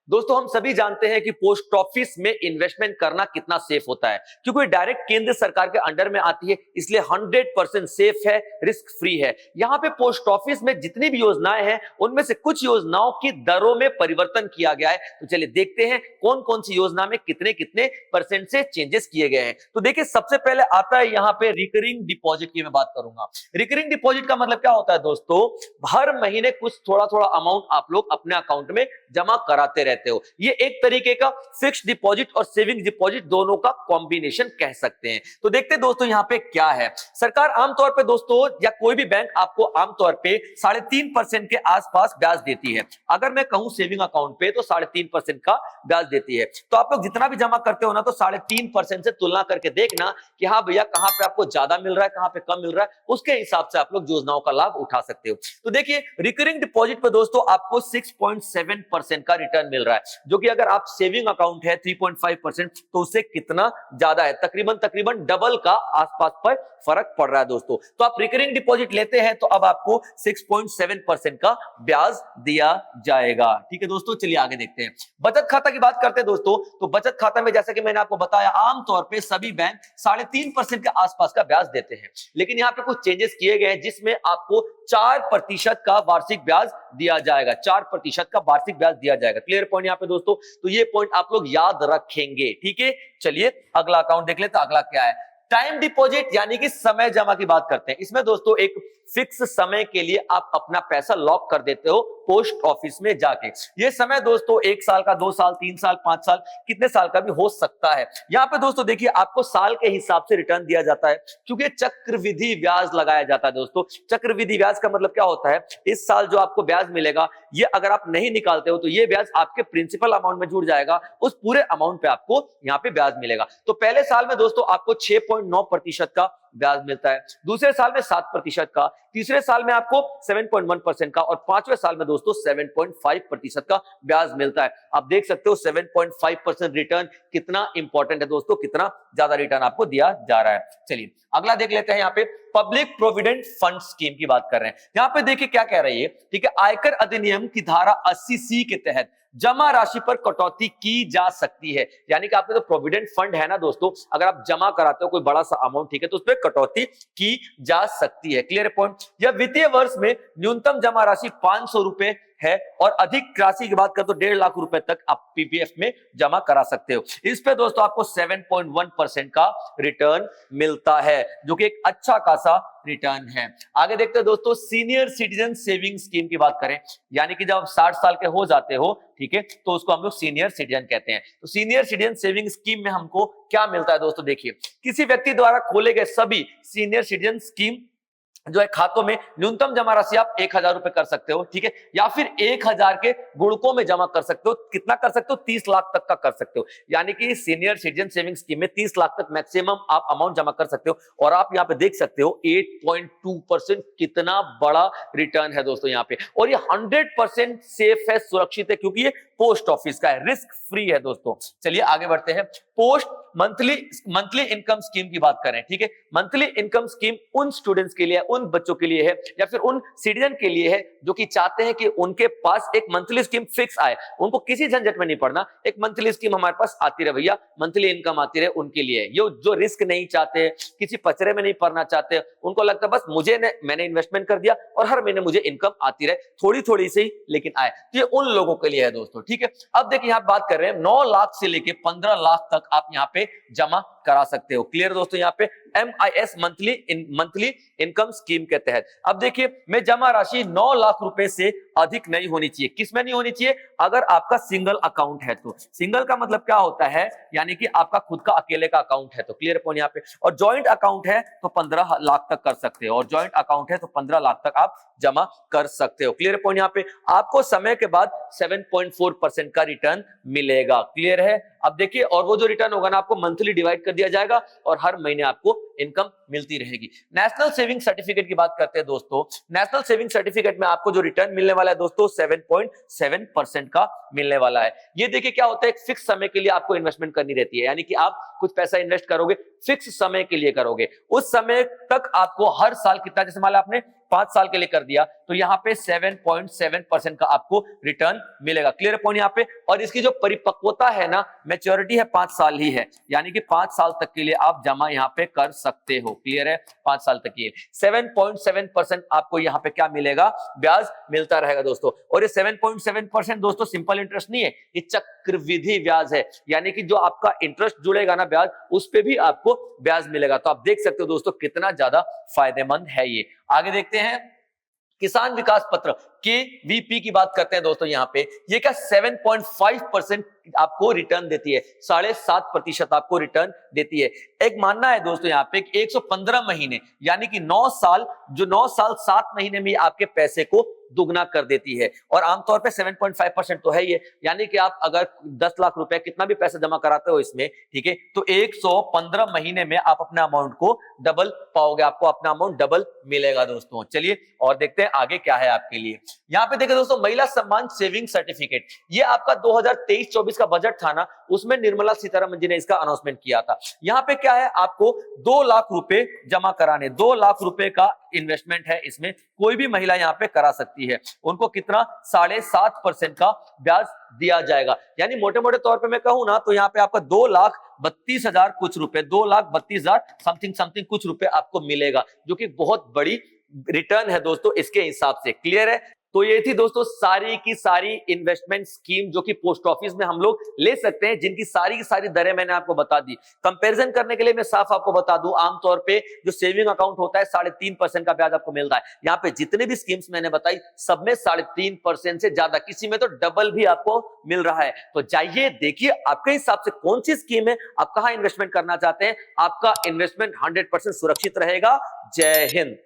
दोस्तों हम सभी जानते हैं कि पोस्ट ऑफिस में इन्वेस्टमेंट करना कितना सेफ होता है, क्योंकि डायरेक्ट केंद्र सरकार के अंडर में आती है, इसलिए 100% सेफ है, रिस्क फ्री है। यहाँ पे पोस्ट ऑफिस में जितनी भी योजनाएं हैं उनमें से कुछ योजनाओं की दरों में परिवर्तन किया गया है। तो चलिए देखते हैं कौन कौन सी योजना में कितने कितने परसेंट से चेंजेस किए गए हैं। तो देखिए सबसे पहले आता है यहाँ पे रिकरिंग डिपॉजिट की मैं बात करूंगा। रिकरिंग डिपॉजिट का मतलब क्या होता है दोस्तों, हर महीने कुछ थोड़ा थोड़ा अमाउंट आप लोग अपने अकाउंट में जमा कराते रहते हो। ये एक तरीके का फिक्स्ड डिपॉजिट और सेविंग डिपॉजिट दोनों का कॉम्बिनेशन कह सकते हैं। तो देखते हैं दोस्तों यहाँ पे क्या है। सरकार आमतौर पे दोस्तों या कोई भी बैंक आपको आमतौर पे 3.5% के आसपास ब्याज देती है। अगर मैं कहूं सेविंग अकाउंट पे तो 3.5% का ब्याज देती है। तो आप लोग जितना भी जमा करते हो ना तो 3.5% से तुलना करके देखना कि हाँ भैया कहां पे आपको ज्यादा मिल रहा है, कहां पे कम मिल रहा है, उसके हिसाब से आप लोग योजनाओं का लाभ उठा सकते हो। तो देखिए रिकरिंग डिपॉजिट पे दोस्तों आपको 6.7% का रिटर्न मिल रहा है, जो कि अगर आप सेविंग अकाउंट है 3.5% तो उससे कितना ज्यादा है, तकरीबन डबल का आसपास पर फर्क पड़ रहा है दोस्तों। तो आप रिकरिंग डिपॉजिट लेते हैं तो अब आपको 6.7% का ब्याज दिया जाएगा। ठीक है दोस्तों, चलिए आगे देखते हैं। बचत खाता की बात करते हैं दोस्तों। तो बचत खाता में जैसा कि मैंने आपको बताया आमतौर पे सभी बैंक 3.5% के आसपास का ब्याज देते हैं, लेकिन यहाँ पे कुछ चेंजेस किए गए हैं जिसमें आपको 4% का वार्षिक ब्याज दिया जाएगा। 4% का वार्षिक ब्याज दिया जाएगा। क्लियर पॉइंट यहाँ पे दोस्तों। तो ये पॉइंट आप लोग याद रखेंगे। ठीक है, चलिए अगला अकाउंट देख लेते हैं। अगला क्या है, टाइम डिपॉजिट यानी कि समय जमा की बात करते हैं। इसमें दोस्तों एक फिक्स समय के लिए आप अपना पैसा लॉक कर देते हो पोस्ट ऑफिस में जाके। ये समय दोस्तों 1 साल का, 2 साल, 3 साल, 5 साल, कितने साल का भी हो सकता है। यहाँ पे दोस्तों देखिए आपको साल के हिसाब से रिटर्न दिया जाता है, क्योंकि चक्रवृद्धि ब्याज लगाया जाता है दोस्तों। चक्रवृद्धि ब्याज का मतलब क्या होता है, इस साल जो आपको ब्याज मिलेगा ये अगर आप नहीं निकालते हो तो ये ब्याज आपके प्रिंसिपल अमाउंट में जुड़ जाएगा, उस पूरे अमाउंट पे आपको यहाँ पे ब्याज मिलेगा। तो पहले साल में दोस्तों आपको 6.9% का ब्याज मिलता है, दूसरे साल में 7% का, तीसरे साल में आपको 7.1% का और पांचवें साल में दोस्तों 7.5% का ब्याज मिलता है। आप देख सकते हो 7.5% रिटर्न कितना इंपॉर्टेंट है दोस्तों, कितना ज्यादा रिटर्न आपको दिया जा रहा है। चलिए अगला देख लेते हैं। यहाँ पे पब्लिक प्रोविडेंट फंड स्कीम की बात कर रहे हैं। यहाँ पे देखिए क्या कह रही है। ठीक है, आयकर अधिनियम की धारा 80C के तहत जमा राशि पर कटौती की जा सकती है। यानी कि आपके जो प्रोविडेंट फंड है ना दोस्तों, अगर आप जमा कराते हो कोई बड़ा सा अमाउंट, ठीक है, तो उस पर कटौती की जा सकती है। Clear point. या वित्तीय वर्ष में न्यूनतम जमा राशि 500 रुपए है और अधिक राशि की बात करें तो 1.5 लाख रुपए तक आप पीपीएफ में जमा करा सकते हो। इस पे दोस्तों आपको 7.1% का रिटर्न मिलता है, जो कि एक अच्छा खासा रिटर्न है। आगे देखते हैं दोस्तों, सीनियर सिटीजन सेविंग स्कीम की बात करें, यानी कि जब आप 60 साल के हो जाते हो, ठीक है, तो उसको हम लोग सीनियर सिटीजन कहते हैं। तो सीनियर सिटीजन सेविंग स्कीम में हमको क्या मिलता है दोस्तों, देखिए किसी व्यक्ति द्वारा खोले गए सभी सीनियर सिटीजन स्कीम जो है खातों में न्यूनतम जमा राशि आप 1,000 रुपए कर सकते हो, ठीक है, या फिर 1,000 के गुणकों में जमा कर सकते हो। कितना कर सकते हो, 30 लाख तक का कर सकते हो। यानी कि सीनियर सिटीजन सेविंग स्कीम में 30 लाख तक मैक्सिमम आप अमाउंट जमा कर सकते हो। और आप यहाँ पे देख सकते हो 8.2% कितना बड़ा रिटर्न है दोस्तों यहाँ पे। और ये 100% सेफ है, सुरक्षित है, क्योंकि ये पोस्ट ऑफिस का है, रिस्क फ्री है दोस्तों। चलिए आगे बढ़ते हैं। पोस्ट मंथली इनकम स्कीम की बात करें, ठीक है, मंथली इनकम स्कीम उन स्टूडेंट्स के लिए, उन बच्चों के लिए है या फिर उन सिटीजन के लिए है जो कि चाहते हैं कि उनके पास एक मंथली स्कीम फिक्स आए, उनको किसी झंझट में नहीं पड़ना, एक मंथली स्कीम हमारे पास आती रहे भैया, मंथली इनकम आती रहे, उनके लिए। ये जो रिस्क नहीं चाहते, किसी पचरे में नहीं पड़ना चाहते, उनको लगता है बस मैंने इन्वेस्टमेंट कर दिया और हर महीने मुझे इनकम आती रहे, थोड़ी थोड़ी सी लेकिन आए, तो ये उन लोगों के लिए है दोस्तों। ठीक है, अब देखिए यहाँ बात कर रहे हैं 9 लाख से लेके 15 लाख तक आप यहाँ पे जमा करा सकते हो। क्लियर दोस्तों, यहाँ पे MIS मंथली इनकम स्कीम के तहत। अब देखिए मैं जमा राशि 9 लाख रुपए से अधिक नहीं होनी चाहिए। किस में नहीं होनी चाहिए, अगर आपका सिंगल अकाउंट है तो। सिंगल का मतलब क्या होता है, यानी कि आपका खुद का अकेले का अकाउंट है तो। क्लियर पॉइंट यहाँ पे। और जॉइंट अकाउंट है तो 15 लाख तक कर सकते हो, और जॉइंट अकाउंट है तो 15 लाख तक आप जमा कर सकते हो। क्लियर पॉइंट यहाँ पे। आपको समय के बाद 7.4% का रिटर्न मिलेगा। क्लियर है। अब देखिए, और वो जो रिटर्न होगा ना आपको मंथली डिवाइड कर दिया जाएगा और हर महीने आपको इनकम मिलती रहेगी। नेशनल सेविंग सर्टिफिकेट की बात करते हैं दोस्तों। नेशनल सेविंग सर्टिफिकेट में आपको जो रिटर्न मिलने वाला है दोस्तों 7.7% का मिलने वाला है। ये देखिए क्या होता है, एक फिक्स समय के लिए आपको इन्वेस्टमेंट करनी रहती है, यानी कि आप कुछ पैसा इन्वेस्ट करोगे, फिक्स समय के लिए करोगे, उस समय तक आपको हर साल कितना, जैसे मान लो आपने 5 साल के लिए कर दिया तो यहाँ पे 7.7% का आपको रिटर्न मिलेगा। क्लियर पॉइंट यहाँ पे। और इसकी जो परिपक्वता है ना, मैच्योरिटी है 5 साल ही है, यानी कि 5 साल तक के लिए आप जमा यहाँ पे कर सकते हो। क्लियर है, 5 साल तक की 7.7% आपको यहाँ पे क्या मिलेगा, ब्याज मिलता रहेगा दोस्तों। और ये 7.7% दोस्तों सिंपल इंटरेस्ट नहीं है, ये चक्रवृद्धि ब्याज है, यानी कि जो आपका इंटरेस्ट जुड़ेगा ना ब्याज, उस पे भी आपको ब्याज मिलेगा। तो आप देख सकते हो दोस्तों कितना ज्यादा फायदेमंद है ये। आगे देखते हैं, किसान विकास पत्र KVP की बात करते हैं दोस्तों। यहाँ पे ये क्या 7.5% आपको रिटर्न देती है, 7.5% आपको रिटर्न देती है। एक मानना है दोस्तों यहाँ पे 115 महीने यानी कि 9 साल, जो 9 साल 7 महीने में आपके पैसे को दुगना कर देती है। और आमतौर पे 7.5% तो है ही है, यानी कि आप अगर 10 लाख रुपए कितना भी पैसा जमा कराते हो इसमें, ठीक है, तो 115 महीने में आप अपने अमाउंट को डबल पाओगे, आपको अपना अमाउंट डबल मिलेगा दोस्तों। चलिए और देखते हैं आगे क्या है आपके लिए। यहाँ पे देखिए दोस्तों, महिला सम्मान सेविंग सर्टिफिकेट, ये आपका 2023-24 का बजट था ना, उसमें निर्मला सीतारमण जी ने इसका अनाउंसमेंट किया था। यहाँ पे क्या है, आपको 2 लाख रुपए जमा कराने, 2 लाख रुपए का इन्वेस्टमेंट है इसमें, कोई भी महिला यहाँ पे करा सकती है। उनको कितना 7.5% का ब्याज दिया जाएगा, यानी मोटे मोटे तौर पे मैं कहूं ना तो यहाँ पे आपका 2,32,000 कुछ रुपए, 2,32,000 समथिंग कुछ रुपए आपको मिलेगा, जो कि बहुत बड़ी रिटर्न है दोस्तों इसके हिसाब से। क्लियर है। तो ये थी दोस्तों सारी की सारी इन्वेस्टमेंट स्कीम जो कि पोस्ट ऑफिस में हम लोग ले सकते हैं, जिनकी सारी की सारी दरें मैंने आपको बता दी। कंपैरिजन करने के लिए मैं साफ आपको बता दूं, आमतौर पे जो सेविंग अकाउंट होता है 3.5% का ब्याज आपको मिलता है। यहाँ पे जितने भी स्कीम्स मैंने बताई सब में 3.5% से ज्यादा, किसी में तो डबल भी आपको मिल रहा है। तो जाइए देखिए आपके हिसाब से कौन सी स्कीम है, आप कहां इन्वेस्टमेंट करना चाहते हैं, आपका इन्वेस्टमेंट 100% सुरक्षित रहेगा। जय हिंद।